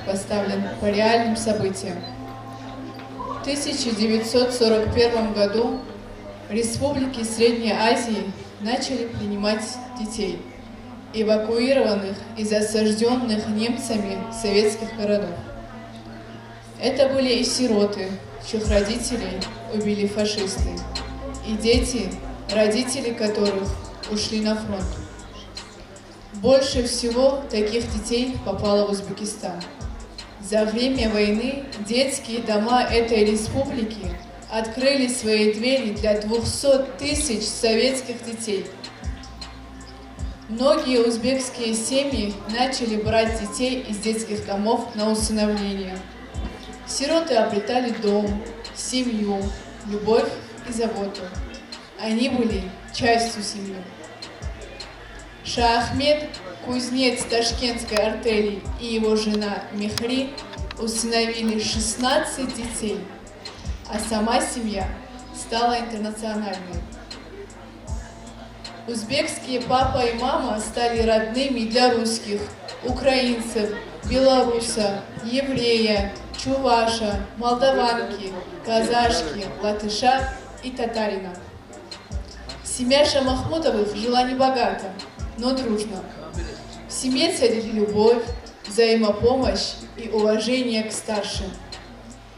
поставлен по реальным событиям. В 1941 году республики Средней Азии начали принимать детей, эвакуированных из осажденных немцами советских городов. Это были и сироты, чьих родителей убили фашисты, и дети, родители которых ушли на фронт. Больше всего таких детей попало в Узбекистан. За время войны детские дома этой республики открыли свои двери для 200 тысяч советских детей. Многие узбекские семьи начали брать детей из детских домов на усыновление. Сироты обретали дом, семью, любовь и заботу. Они были частью семьи. Шаахмед, кузнец Ташкентской артели, и его жена Мехри усыновили 16 детей, а сама семья стала интернациональной. Узбекские папа и мама стали родными для русских, украинцев, белоруса, еврея, чуваша, молдаванки, казашки, латыша и татарина. Семья Шамахмутовых жила небогато, но дружно. В семье царили любовь, взаимопомощь и уважение к старшим.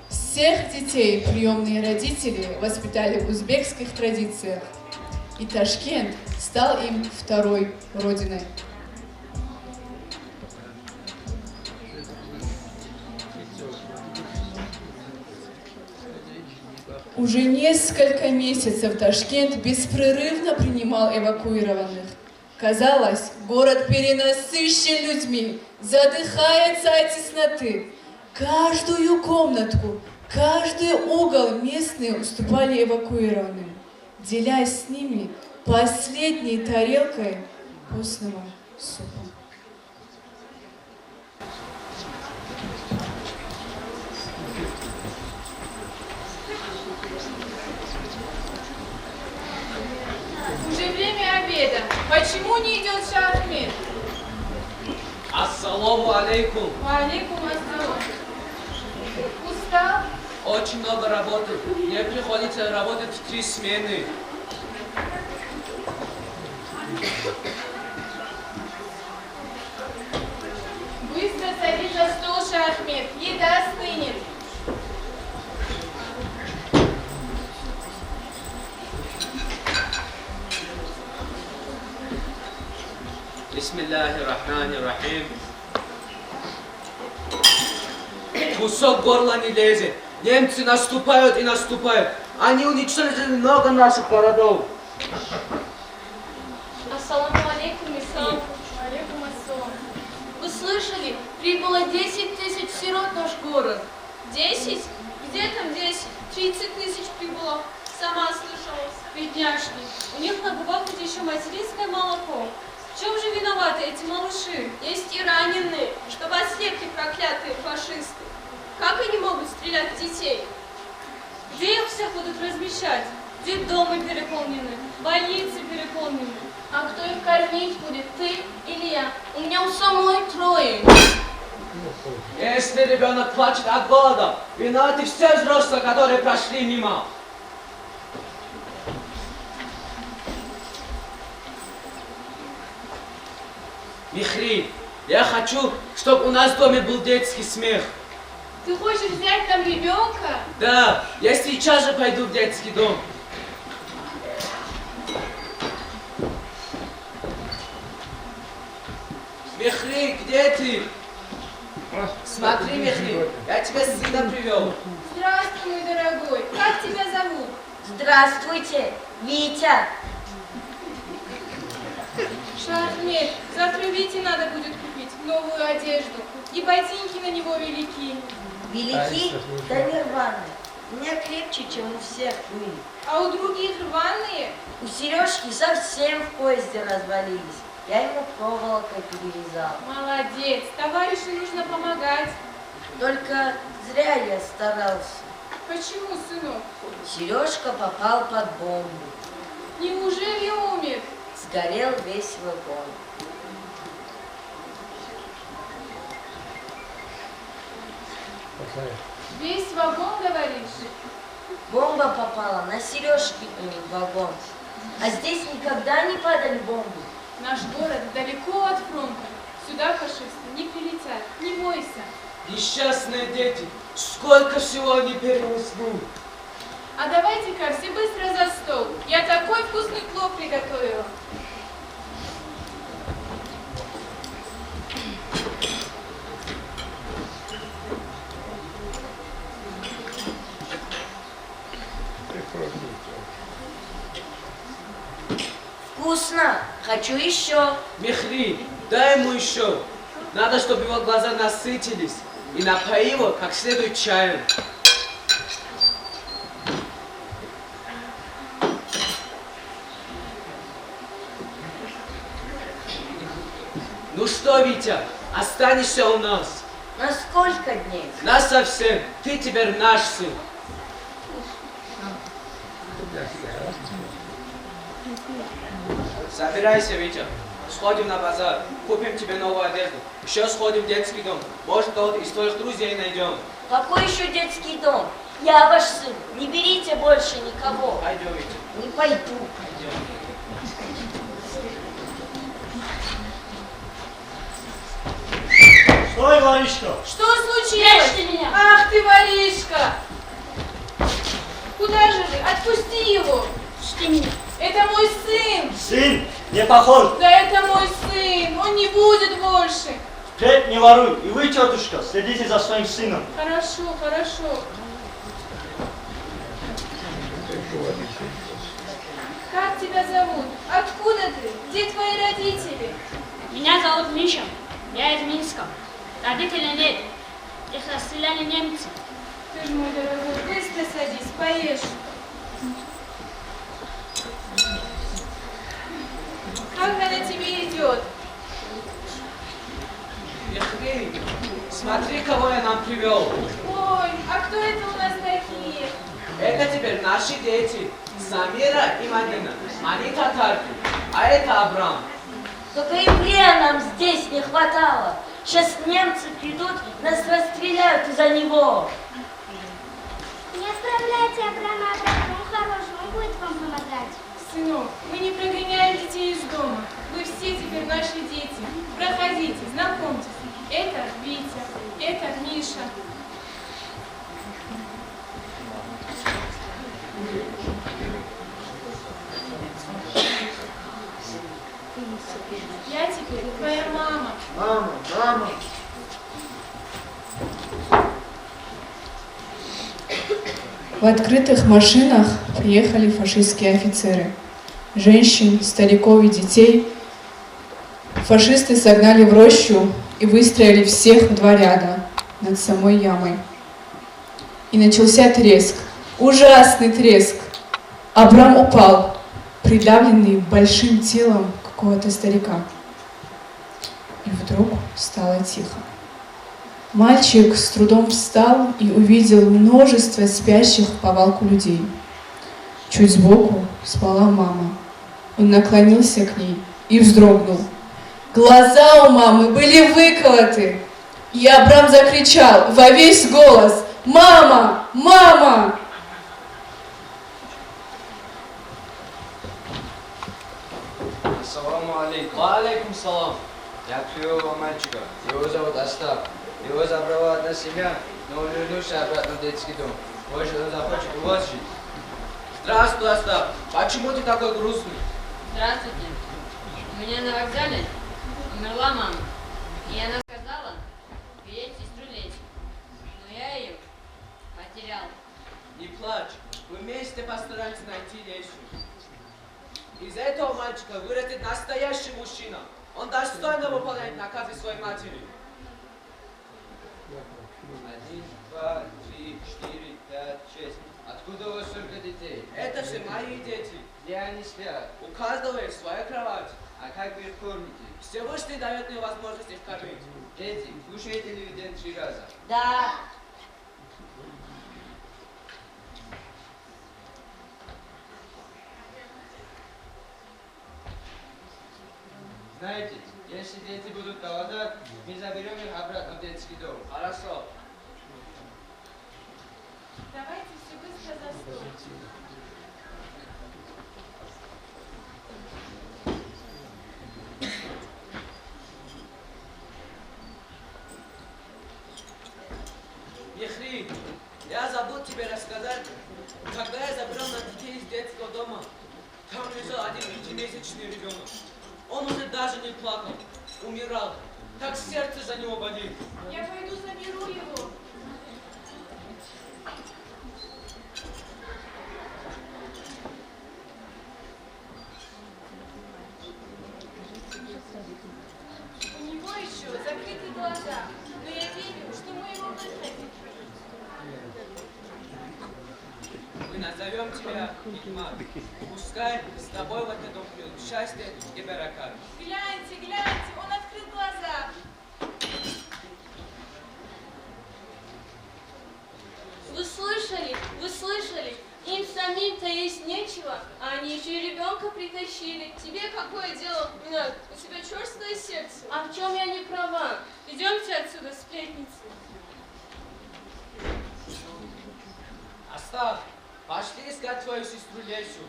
Всех детей приемные родители воспитали в узбекских традициях, и Ташкент стал им второй родиной. Уже несколько месяцев Ташкент беспрерывно принимал эвакуированных. Казалось, город перенасыщен людьми, задыхается от тесноты. Каждую комнатку, каждый угол местные уступали эвакуированным, делясь с ними последней тарелкой вкусного супа. Уже время обеда. Почему не идет Шаахмед? Ассаламу алейкум. Алейкум ассалам. Устал? Очень много работы. Мне приходится работать в 3 смены. Быстро садись за стол, Шаахмед. Еда остынет. Бисмиллахир-рахманир-рахим. Кусок горла не лезет. Немцы наступают и наступают. Они уничтожили много наших городов. Ассаламу алейкум, Ислам. Алейкум ассалам. Вы слышали? Прибыло 10 тысяч сирот в наш город. 10? Где там 10? 30 тысяч прибыло. Сама слышалась. Бедняжки. У них на губах ведь еще материнское молоко. В чем же виноваты эти малыши? Есть и раненые, чтобы ослепли проклятые фашисты. Как они могут стрелять в детей? Где их всех будут размещать? Детдомы переполнены, больницы переполнены. А кто их кормить будет, ты или я? У меня у самой 3. Если ребенок плачет от голода, виноваты все взрослые, которые прошли мимо. Михри, я хочу, чтобы у нас в доме был детский смех. Ты хочешь взять там ребенка? Да, я сейчас же пойду в детский дом. Михри, где ты? Смотри, Михри, я тебе сына привел. Здравствуй, мой дорогой. Как тебя зовут? Здравствуйте, Витя. Шаахмед, завтра Вите надо будет купить новую одежду. И ботинки на него велики. Велики, да не рваные. У меня крепче, чем у всех были. А у других рваные? У Сережки совсем в поезде развалились. Я ему проволокой перевязал. Молодец, товарищу нужно помогать. Только зря я старался. Почему, сынок? Сережка попал под бомбу. Неужели умер? Сгорел весь вагон. Весь вагон, говоришь? Бомба попала на Сережкин вагон. А здесь никогда не падали бомбы. Наш город далеко от фронта. Сюда фашисты не прилетят, не бойся. Несчастные дети, сколько всего они перенесли. А давайте-ка все быстро за стол. Я такой вкусный плов приготовила. Вкусно. Хочу еще. Мехри, дай ему еще. Надо, чтобы его глаза насытились. И напои его как следует чаем. Ну что, Витя, останешься у нас? На сколько дней? Нас совсем. Ты теперь наш сын. Собирайся, Витя. Сходим на базар, купим тебе новую одежду. Еще сходим в детский дом. Может, кого-то из твоих друзей найдем. Какой еще детский дом? Я ваш сын. Не берите больше никого. Пойдем, Витя. Не пойду. Пойдем. Стой, воришка! Что случилось? Прячьте меня! Ах ты, воришка! Куда же вы? Отпусти его! Пусти меня! Это мой сын! Сын, не похож! Да это мой сын! Он не будет больше! Впредь не воруй! И вы, тетушка, следите за своим сыном. Хорошо, хорошо. Как тебя зовут? Откуда ты? Где твои родители? Меня зовут Миша. Я из Минска. Родителей нет. Их расстреляли немцы. Ты же мой дорогой, быстро садись, поешь. Как она тебе идет? Мехри, смотри, кого я нам привел. Ой, а кто это у нас такие? Это теперь наши дети. Самира и Марина. Они татарки. А это Абрам. Только еврея нам здесь не хватало. Сейчас немцы придут, нас расстреляют из-за него. Не отправляйте Абрама обратно, он хороший, он будет вам помогать. Сынок, мы не прогоняем детей из дома. Вы все теперь наши дети. Проходите, знакомьтесь. Это Витя, это Миша. Я теперь твоя мама. Мама, мама! В открытых машинах приехали фашистские офицеры. Женщин, стариков и детей фашисты согнали в рощу и выстроили всех в два ряда над самой ямой. И начался треск, ужасный треск. Абрам упал, придавленный большим телом какого-то старика. И вдруг стало тихо. Мальчик с трудом встал и увидел множество спящих в повалку людей. Чуть сбоку спала мама. Он наклонился к ней и вздрогнул. Глаза у мамы были выколоты. И Абрам закричал во весь голос: «Мама! Мама!» Ассаламу алейкум. Ва алейкум салам. Я привел мальчика. Его зовут Остап. Его забрала одна семья, но он вернулся обратно в детский дом. Может, он захочет у вас жить? Здравствуй, Остап. Почему ты такой грустный? Здравствуйте. У меня на вокзале умерла мама. И она сказала велеть сестру лечь. Но я ее потерял. Не плачь. Мы вместе постараемся найти Лесю. Из этого мальчика вырастет настоящий мужчина. Он достойно выполняет наказы своей матери. 1, 2, 3, 4, 5, 6. Откуда у вас столько детей? Это все мои дети. Где они спят? У каждого есть своя кровать. А как вы их кормите? Всевышний дает мне возможность их кормить. Дети, кушаете ли в день 3 раза? Да. Знаете, если дети будут голодать, мы заберем их обратно в детский дом. Хорошо. могу тебе рассказать, когда я забрал на детей из детского дома, там лежал один 5-месячный ребенок. Он уже даже не плакал, умирал. Так сердце за него болит. Я пойду заберу его. У него еще закрыты глаза, но я верю, что мы его вытащим. Мы назовем тебя Хикмат. Пускай с тобой в этот дом придут счастье и баракат. Гляньте, гляньте, он открыл глаза. Вы слышали? Вы слышали? Им самим-то есть нечего, а они еще и ребенка притащили. Тебе какое дело, Минат? У тебя черствое сердце. А в чем я не права? Идемте отсюда, сплетницы. Остав, пошли искать твою сестру Лесю.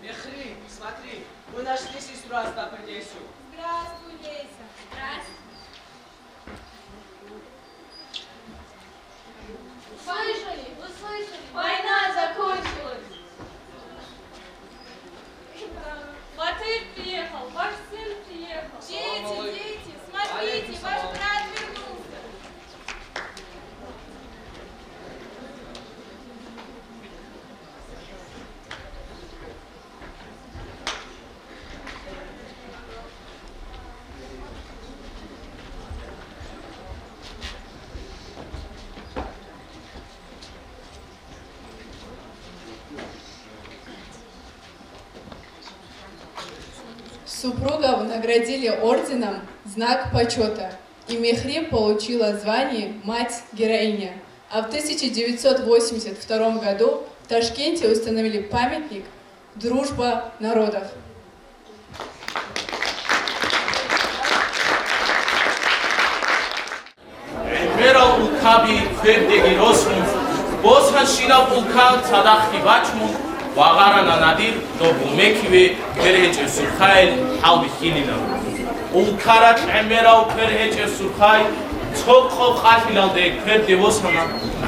Мехри, смотри, мы нашли сестру Остапа Лесю. Здравствуй, Леся. Здравствуйте. Слышали? Вы слышали? Война закончилась. Батыр приехал, ваш сын приехал. Дети, смотрите, ваш брат вернулся. Супругов наградили орденом «Знак почета», и Мехри получила звание «Мать-героиня». А в 1982 году в Ташкенте установили памятник «Дружба народов». Мерал улкаби фердеги росму, босхан шинав улка цадахи бачму, вагара надир до бумекиве переч сурхайл халби хилина. Улкарат мерал переч сурхай, цок хоб хатилал де перде босхана,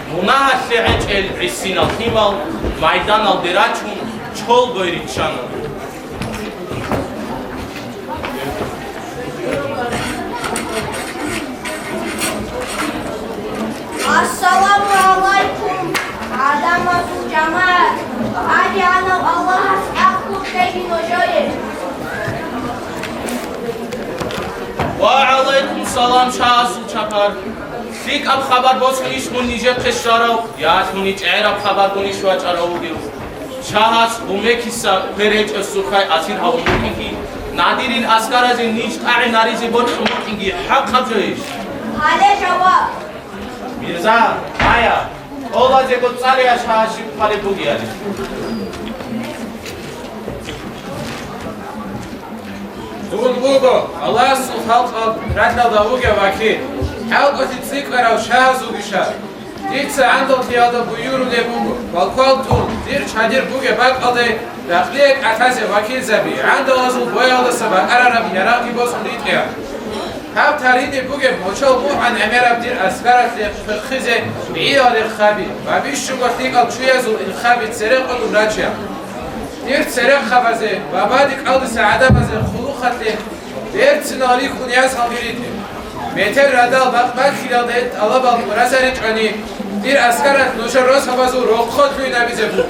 мунахат леч эл исинал химал, майданал дерачму, чол бойричана. Assalamu alaikum, Adamazul Jamaat. Adianov Allahas Akut Tegin Ojoye. Wa alaikum salam Shahazul Chapar. Fik ab khabar bosnish mun nije qesharao, yat mun ich arab khabar bonish wacharao diu. Shahaz umekisa perech sukhay atin hawmuki. Nadirin asgarazi nich ta'i narizi bon umuki haq khabjoish. Hale jawab. Mirza, Aya, ola je ko tsariya shahashi phale bugiari. Bugo, Allah halqa radda uge vakil. Halqa tsikara shahazu gisha. Ditsa andol tiyada buyuru de bugo. Balkal tun dir chadir buge baqade dakhliek atase vakil zabi. Andol azul boyada sabah ararab yaraqi bos ditya. Hav taride buge mochol muhan emerab dir asgarat khize iyad khabi. Va bishu gotik al chuyazul il khabi tsereq ul rachya. Dir tsereq khabaze va badik al saada baze khulu khatle. Der tsinali khunyas khabirit. Meter radal baqbaq khiladet alabal rasari chani. Dir asgarat nosha ros khabazu rokhot luinabize bu.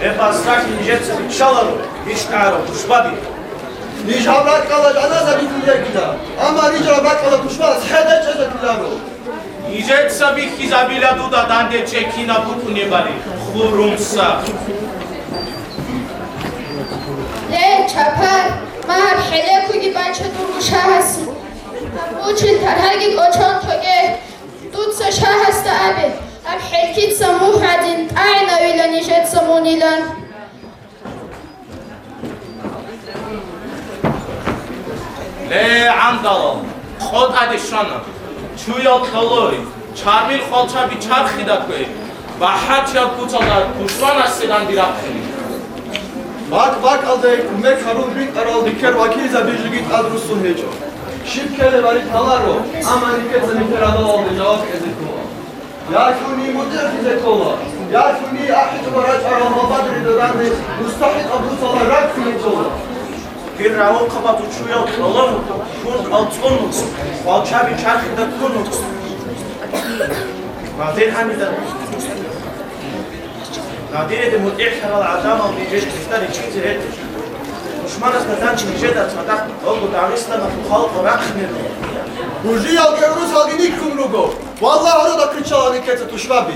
Efasrak nijet şalaru, işkaro, düşbadi. Nijar bakkala anaza bitmeye gider. Ama nijar bakkala düşmez, heder çezettiler o. Nijet sabi khizabila duda dande çekina butunebali. Khurumsa. Le çapar, mahar hele kugi bacha duru şahas. Buçin tarhagi koçon toge. Tutsa şahas da abi. Ab helkit samuhadin, ayna öyle nijet samunilan. Le andalo, khod adishana, chuyal khaloy, charmil kholcha bi charxi dakwe, va hatya kutsala kushwana sedan dirakhili. Bak aldık, mek harun bin aral diker vakiza birligit adrusun heco. Şipkele varit halaro, ama niketse niker adal aldı cevap ezikuva. Yakuni mudir fizetola, yakuni ahit varaç aral mabadri dödende, mustahit abu salah rak fizetola. Bir ravon kapat uçuyor, olur mu? Şun altınız, balçabi çarkıda kurunuz. Nadir hamiden. Nadir edin mut'ih haral adam al diyecek kızlar için ziret. Düşmanız neden çiğce de çadak, olgu davrisla mı halk olarak sinirli. Burji al gevruz alginik kumrugo. Vallahi orada kırçalan niketse tuşvabi.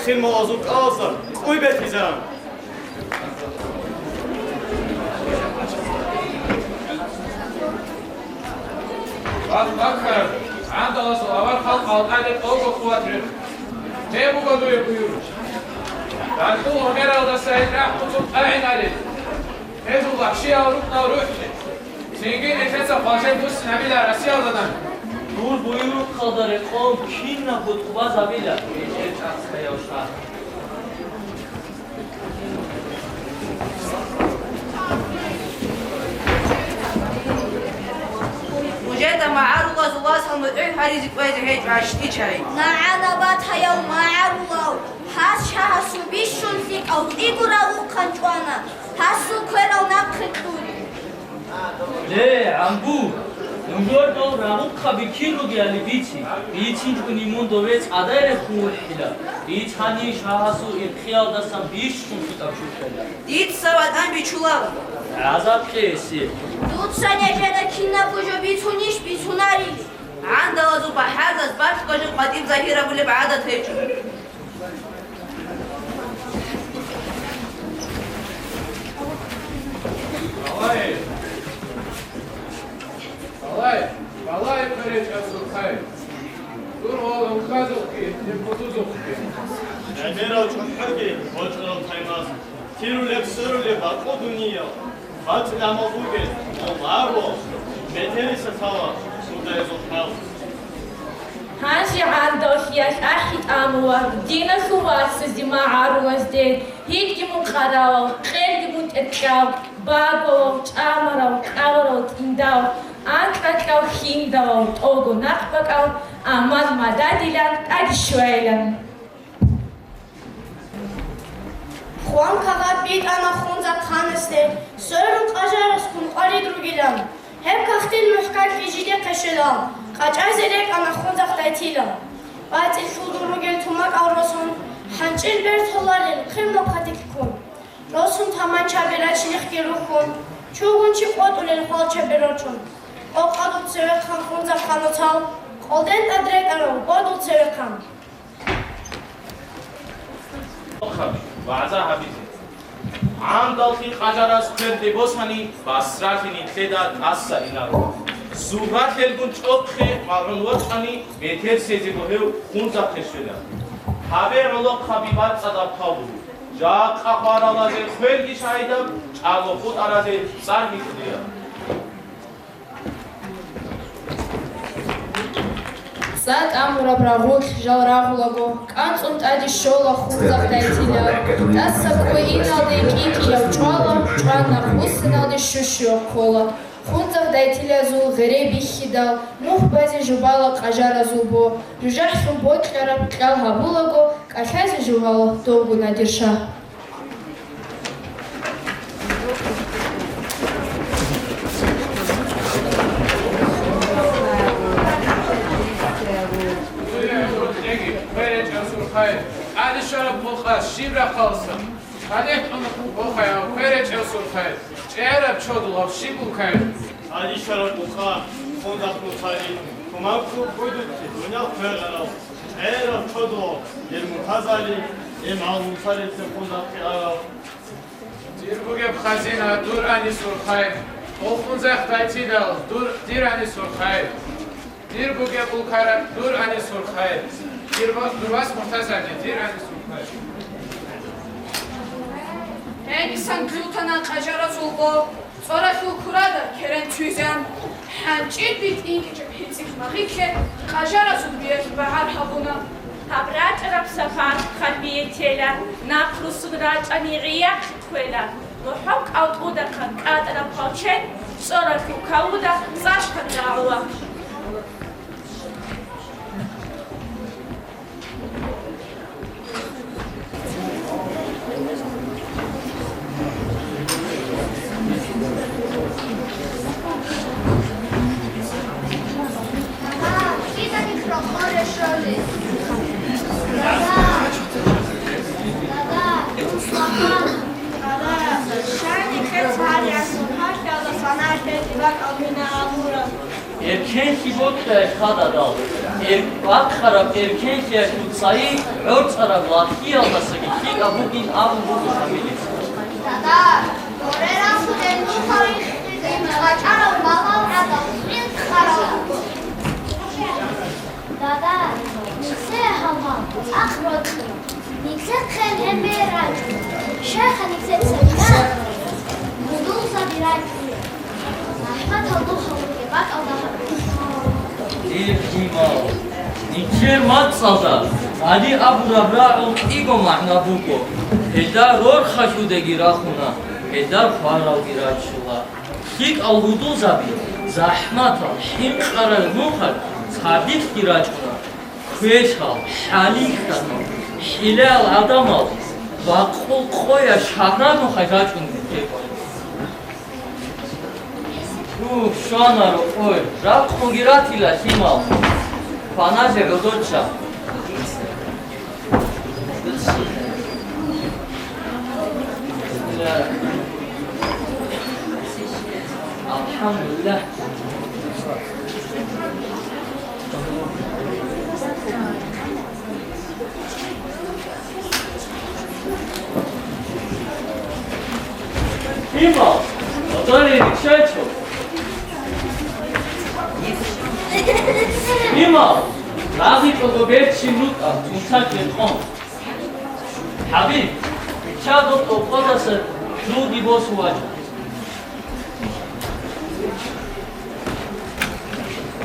خیلی آزوک آزار کوی بتیزم Bakın, andalası avar halk halkaydı kolgo kuvatırır. Ne bu kadar yapıyoruz? Dantul herhalde sayıra tutup ayın ali. Ezullah şiarukna ruhti. Sengin etese faşen kus nabiler Asyalı'dan. Dur buyuruk kadarı kol kinle kutkuba zabila. Geçer çarşıda yavşlar. وجد مع الله واصل مدعي هاريز كويس هيك عشتي شاي معنا باتها يوم مع الله هاشا هسو بيشون فيك أو ديقرا وقنجوانا هسو كويرا ونبخطوري ليه عمبو Ужордо рамут хабики ругиали бичи чуни мундовец адаре хулхила бичани шахасу ирхиал дасам биш хунфита чухела Дит сават ам бичулав азап хеси Тут саняжада кинна пужо бицуниш бицунарили عندها زوبا حازز باش قجن قديم ظهيرة واللي بعادة تهجم Алай, перед часом хай. Дургол указовки, не потузовки. Набирал чухарги, очрал таймаз. Тирулеп сырулеп акодуния. Бац дамогуге, оларо. Метелиса сава, судаезо хал. Ханши андохияш ахит амуар, дина суваса зима аруаз дед. Хикдиму қаравал, қелдиму теткав, бабавал, чамарал, каварал, тиндав. Антракав хиндавал, тогу нахпакав, амад мададилян, тагишвейлан. Хуан кагат бит ана хунза ханесте, сөрүн кажарас кун қали другилан. Хеп кахтил мухкар хижиде қешелам, қача зелек ана хунза хтайтилам. Бацил шулдуругел тумак авросон, ханчил бертолален, қимно қатиккун. Росун таманча берачних герухун, чугунчи қотулен холча берочун. Оқадут севекхан хунза ханотал, қолден адрек арау, бодут севекхан. وعزا حبيبي عام دالتي قجراس خرد بوساني باسراتيني تدا تاسا إنارو زورات هلگون چوبخي مغرن وچاني بيتر سيزي بوهيو خونزا خشولا حبه رولو خبيبات صداب تاولو جاق اخوار آلازي خويلگي شايدم چالو خود آرازي سارگي خديا Зад амура брагук жалрагулаго, канцун тади шола хунзак дайтиля, тасса коиналде кики явчала, чана хусиналде шушио кола. Хунзак дайтиля зул гереби хидал, нух бази жубала кажара зулбо, жужах сумбой кляра клял хабулаго, кафязи жувала долгу надирша. عادي شرب مخاص شيبرا خالصة عادي حنق بخيا وفرج أسر خير شعرب شودل شيبو كير عادي شرب مخاص خندق مخاري كمامكو بودت دنيا فرغلو عرب شودل المخازالي إمعال مخاري خندق خيارو دير بوجب خزينة دور أني سر خير وخنزخ تايتيدل دير أني سر خير دير بوجب الكرم دور أني سر خير درواز محتسبی دیر انی سوخت. انسان کلوتانا قجارا زولگو، صورت لکورادا کرن چوزن، هنچید بیت اینکه پیچیک ماهی که قجارا زولگیه بهار هبونا. هبرات رب سفر خدمیه تیلا، نخلص راج انیقیه خویلا. وحق اودا کن کادر پاچه، صورت لکودا زاش کداوا. Erken kibotda kadadal. Bak xarab erken ki kutsayı ört arab lahi alması ki bugün av bu kamilis. Dada, doğreran bu denli tarihli kaçara malal adam in xarab. Dada, nikse hava akhrot. Nikse khen emeraj. Şeyh nikse semina. Budul sabirat. Ahmet Allah bak Allah. Irkimal. Niker matsalda. Ali abrabra igo mahnabuko. Heda ror khashudegi rakhuna. Heda faral girachula. Hik alhudu zabi. Zahmat al him qaral mukhal. Sadik girachuna. Kheshal halik tano. Hilal adam al. Baqul qoya shahra mukhajachun. Шанаро, ой, раб хунгиратила химал. Панаже родоча. Alhamdulillah. Himo, odore rikšečo. Himo, razi pogoberči nuka, tunčak je kon. Habib, čadot opoda se ljudi bos uvađa.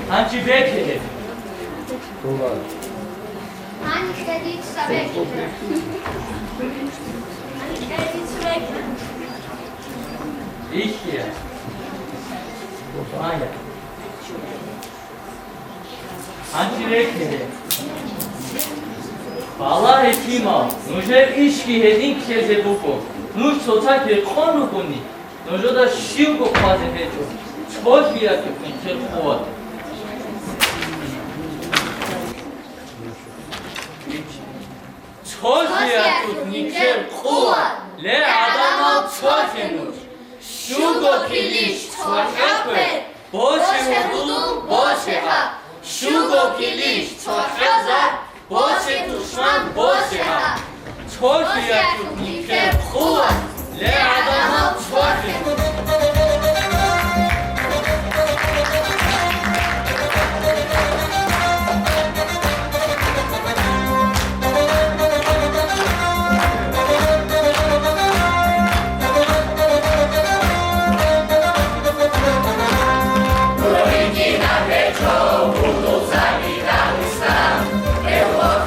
Hangi bekle? Hangi kredit sabekle? Hangi kredit sabekle? İşte. Aynen. Hangi bekle? Vallahi kima, nojer işki hedin keze buko. Nuj sotak bir konu koni. Nojo da şiv ko faze hecho. Çok bir yakın kel kovat. Çok bir yakın kel kovat. Le adamam çok emuş. Şugo kiliş çoğape. Boşe vurdum boşe ha. Şugo kiliş çoğazar. Boşe düşman boşe ha. Çok bir yakın kel kovat. Le adamam çok emuş. Eu vou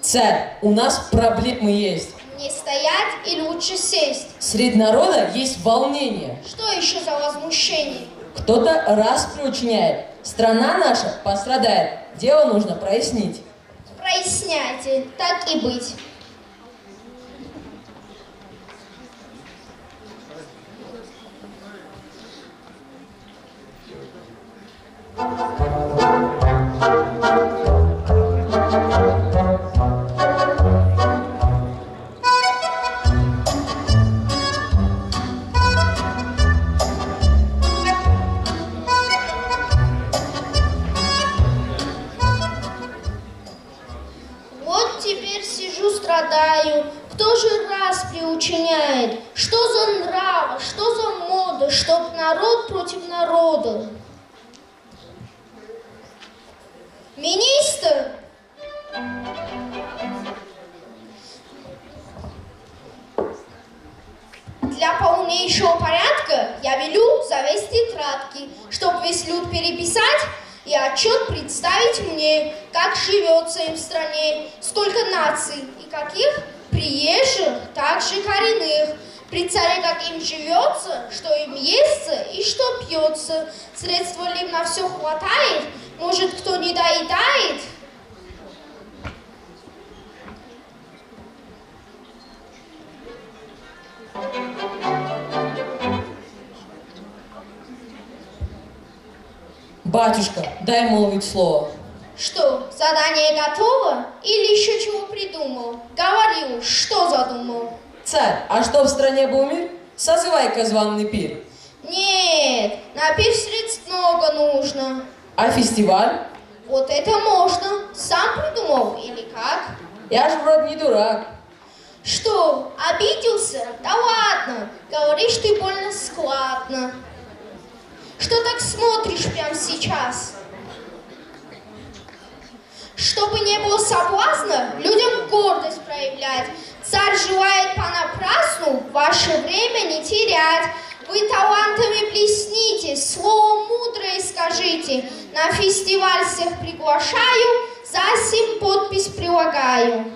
Царь, у нас проблемы есть. Не стоять и лучше сесть. Среди народа есть волнение. Что еще за возмущение? Кто-то распри учиняет. Страна наша пострадает. Дело нужно прояснить. Проясняйте, так и быть. Вот теперь сижу, страдаю. Кто же распри учиняет? Что за нравы, что за мода, чтоб народ против народа? Министр! Для полнейшего порядка я велю завести тетрадки, чтоб весь люд переписать и отчет представить мне, как живется им в стране, сколько наций и каких приезжих, так же коренных. При царе как им живется, что им естся и что пьется. Средства ли им на все хватает? Может, кто не доедает? Батюшка, дай молвить слово. Что, задание готово? Или еще чего придумал? Говорил, что задумал? Царь, а что в стране был мир? Созывай-ка званый пир. Нет, на пир средств много нужно. А фестиваль? Вот это можно. Сам придумал или как? Я же вроде не дурак. Что, обиделся? Да ладно, говоришь ты больно складно. Что так смотришь прямо сейчас? Чтобы не было соблазна, людям гордость проявлять. Царь желает понапрасну ваше время не терять. Вы талантами блесните, слово мудрое скажите. На фестиваль всех приглашаю, за сим подпись прилагаю.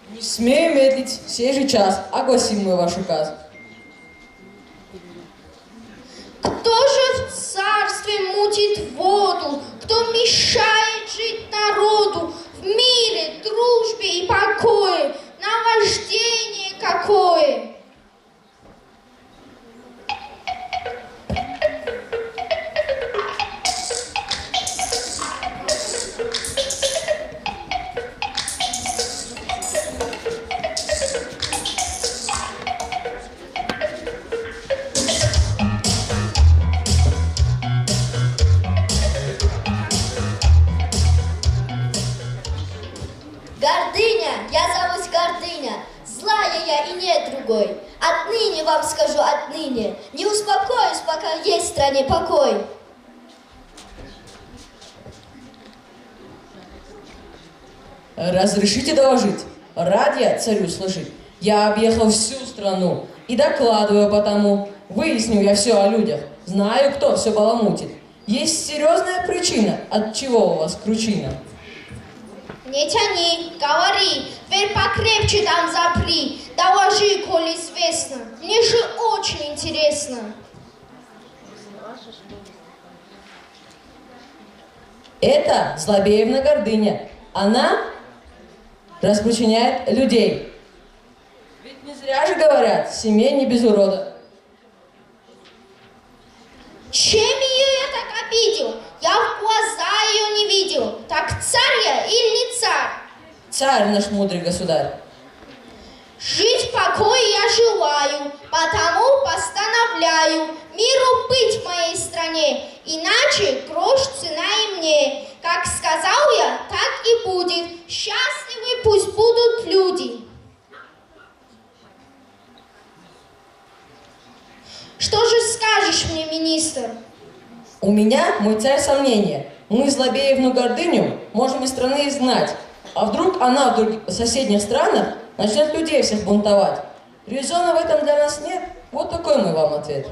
Не смею медлить, сей же час, огласим мы ваш указ. Кто же в царстве мутит воду? Кто мешает жить народу? В мире, дружбе и покое наваждение какое? Гордыня, я зовусь Гордыня, злая я и нет другой. Отныне вам скажу, отныне, не успокоюсь, пока есть в стране покой. Разрешите доложить? Рад я царю слышать. Я объехал всю страну и докладываю потому. Выяснил я все о людях, знаю, кто все баламутит. Есть серьезная причина, от чего у вас кручина. Не тяни, говори, дверь покрепче там запри, доложи, коли известно. Мне же очень интересно. Это Злобеевна Гордыня. Она распричиняет людей. Ведь не зря же говорят, семей не без урода. Чем ее я так обидел? Я в глаза ее не видел. Так царь я или не царь? Царь наш мудрый государь. Жить в покое я желаю, потому постановляю миру быть в моей стране, иначе грош цена и мне. Как сказал я, так и будет. Счастливы пусть будут люди. Что же скажешь мне, министр? У меня, мой царь, сомнения. Мы Злобеевну Гордыню можем из страны изгнать. А вдруг она в соседних странах начнет людей всех бунтовать? Резона в этом для нас нет. Вот такой мой вам ответ.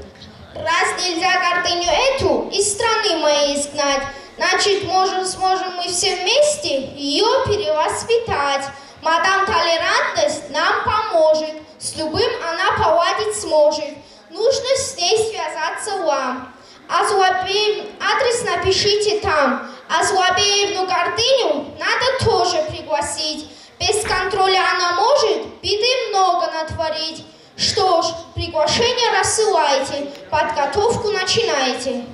Раз нельзя гордыню эту из страны моей изгнать, значит, сможем мы все вместе ее перевоспитать. Мадам Толерантность нам поможет, с любым она поладить сможет. Нужно с ней связаться вам. Адрес напишите там. А Злобеевну гордыню надо тоже пригласить. Без контроля она может беды много натворить. Что ж, приглашение рассылайте, подготовку начинайте.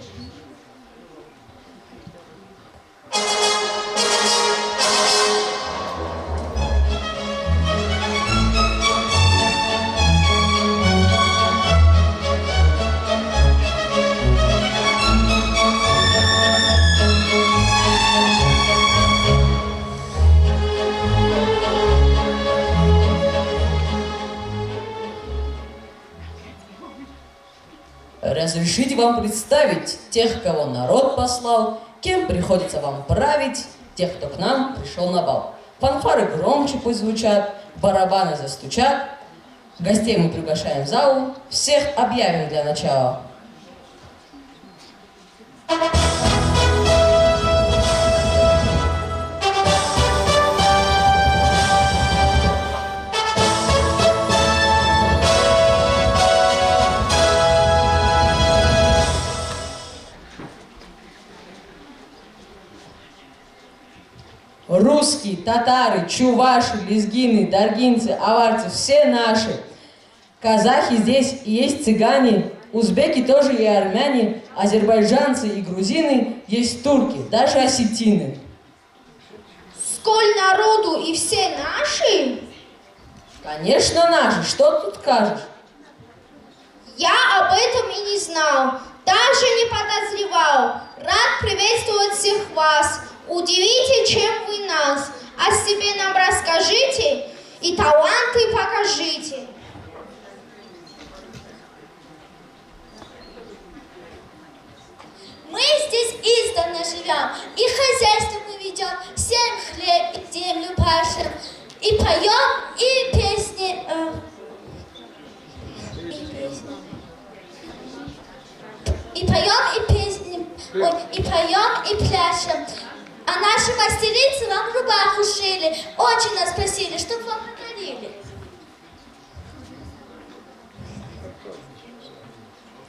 Разрешите вам представить тех, кого народ послал, кем приходится вам править, тех, кто к нам пришел на бал. Фанфары громче пусть звучат, барабаны застучат. Гостей мы приглашаем в залу, всех объявим для начала. Русские, татары, чуваши, лезгины, даргинцы, аварцы, все наши. Казахи здесь и есть цыгане, узбеки тоже и армяне, азербайджанцы и грузины, есть турки, даже осетины. Сколь народу и все наши? Конечно наши, что тут скажешь? Я об этом и не знал, даже не подозревал. Рад приветствовать всех вас. Удивите, чем вы нас. О себе нам расскажите и таланты покажите. Мы здесь издавна живем, и хозяйство мы ведем, сеем хлеб и землю пашем, и поем, и песни... И поем, и пляшем. А наши мастерицы вам рубаху шили, очень нас просили, чтобы вам подарили.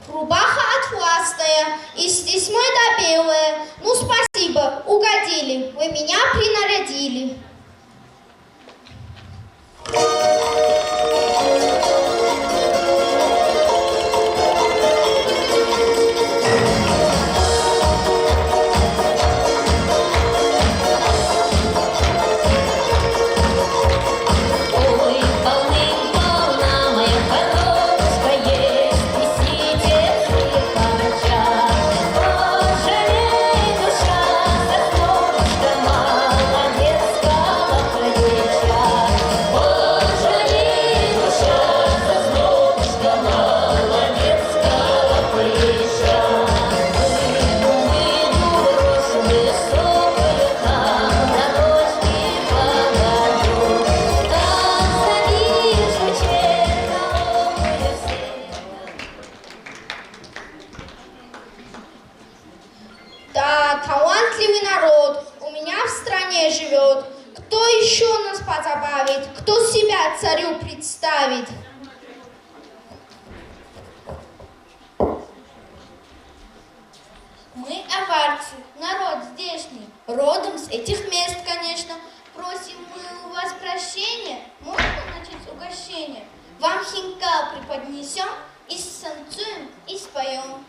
Рубаха атласная, и с тесьмой да белая. Ну, спасибо, угодили, вы меня принарядили. Да, талантливый народ у меня в стране живет. Кто еще нас позабавит? Кто себя царю представит? Мы аварцы, народ здешний, родом с этих мест, конечно. Просим мы у вас прощения, можно начать угощение? Вам хинкал преподнесем, и станцуем, и споем.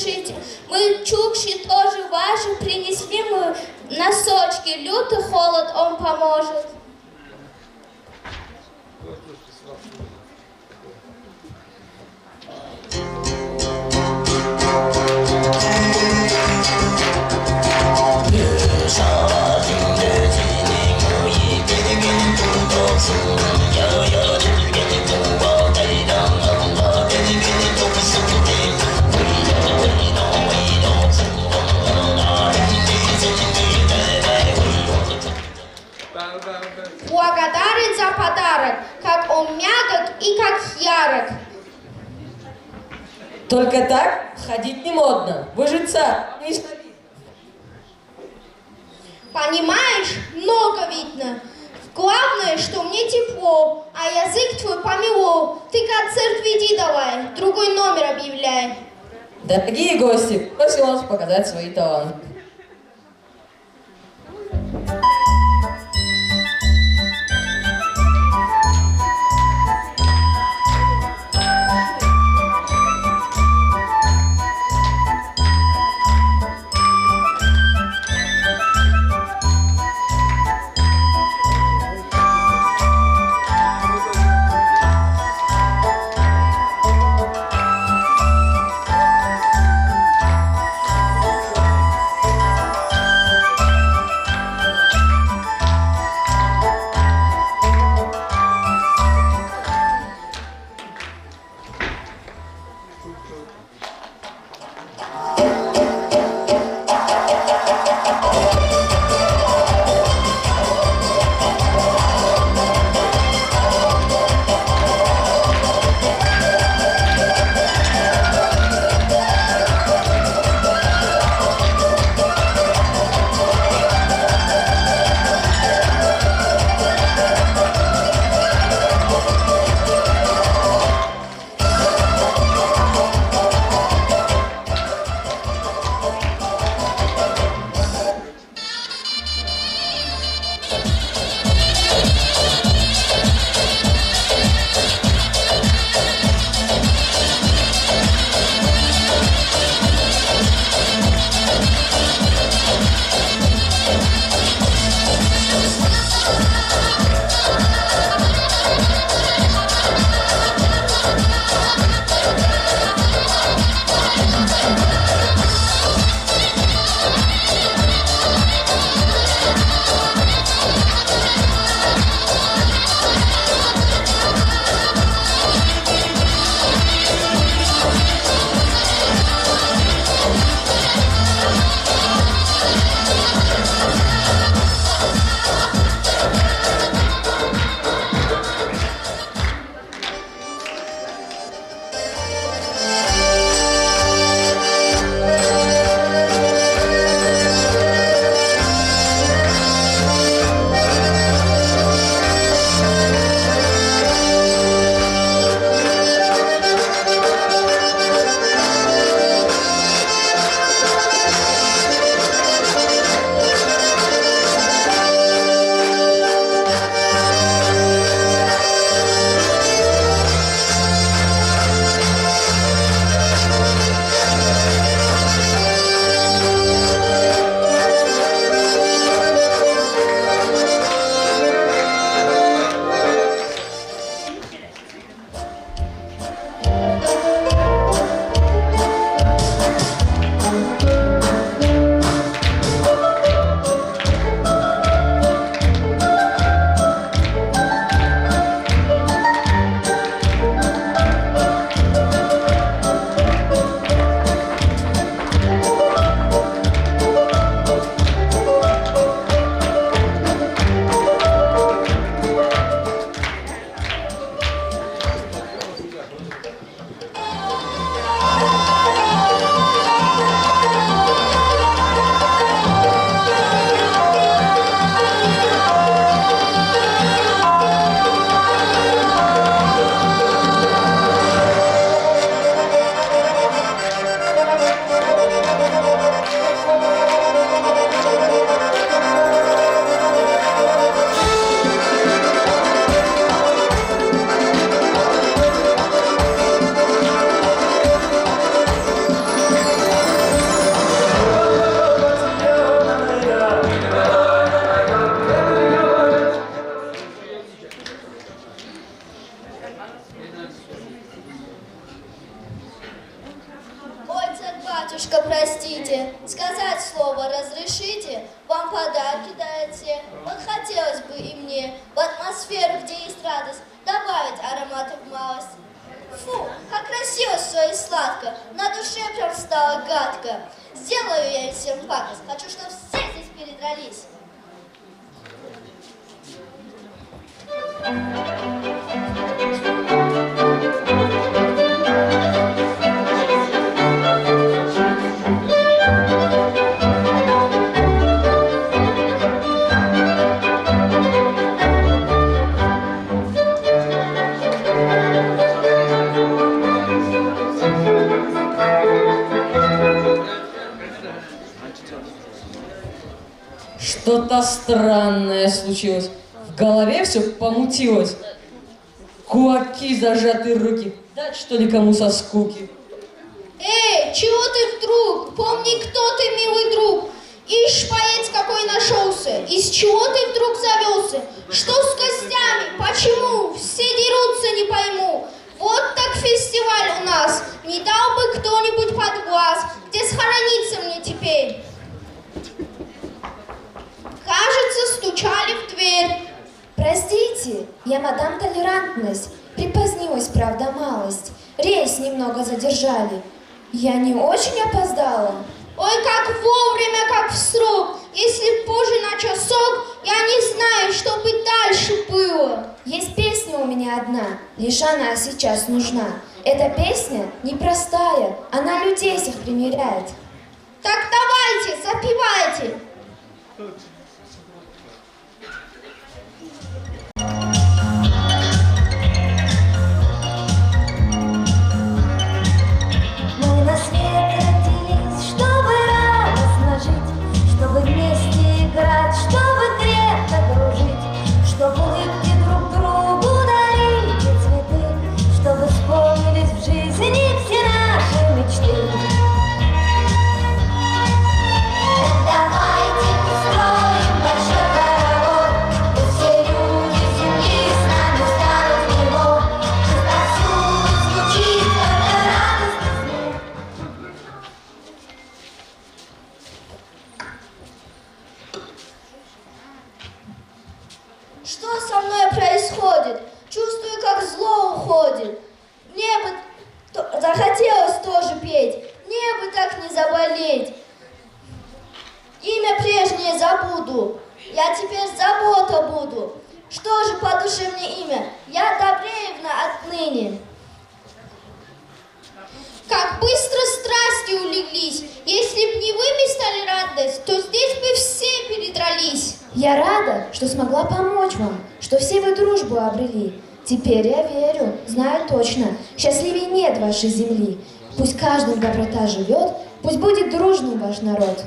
разрешите. Мы чукчи тоже ваши принесли мы носочки. Лютый холод он поможет. Благодарен за подарок, как он мягок и как ярок. Только так ходить не модно. Вы же царь, не столица. Понимаешь, много видно. Главное, что мне тепло, а язык твой помело. Ты концерт веди давай, другой номер объявляй. Дорогие гости, просим вас показать свои таланты. батюшка, простите, сказать слово разрешите, вам подарки дайте. Вот хотелось бы и мне в атмосферу, где есть радость, добавить ароматов малость. Фу, как красиво все и сладко, на душе прям стало гадко. Сделаю я им всем пакость, хочу, чтобы все здесь передрались. Что-то странное случилось. В голове все помутилось. Кулаки зажаты руки. Дать что ли кому со скуки? Эй, чего ты вдруг? Помни, кто ты, милый друг. Ишь, поэт какой нашелся. Из чего ты вдруг завелся? Что с костями? Почему? Все дерутся, не пойму. Вот так фестиваль у нас. Не дал бы кто-нибудь под глаз. Где схорониться мне теперь? Кажется, стучали в дверь. Простите, я мадам Толерантность. Припозднилась, правда, малость. Рейс немного задержали. Я не очень опоздала? Ой, как вовремя, как в срок. Если позже на часок, я не знаю, что бы дальше было. Есть песня у меня одна, лишь она сейчас нужна. Эта песня непростая, она людей всех примиряет. Так давайте, запевайте. Мы на свет родились, чтобы радостно жить, чтобы вместе играть, чтобы крепко дружить, чтобы улыбки друг другу дарили цветы, чтобы вспомнились в жизни все наши мечты. Давайте устроим большой хоровод, и все люди земли с нами встанут в него, и повсюду звучит только радостный смех. Что со мной происходит? Чувствую, как зло уходит. Мне бы захотелось тоже петь, мне бы так не заболеть. Имя прежнее забуду, я теперь забота буду. Что же по душе мне имя? Я Добреевна отныне. Как быстро страсти улеглись. Если б не вы, мисс Толерантность, то здесь бы все передрались. Я рада, что смогла помочь вам, что все вы дружбу обрели. Теперь я верю, знаю точно, счастливей нет вашей земли. Пусть каждым доброта живет, пусть будет дружным ваш народ.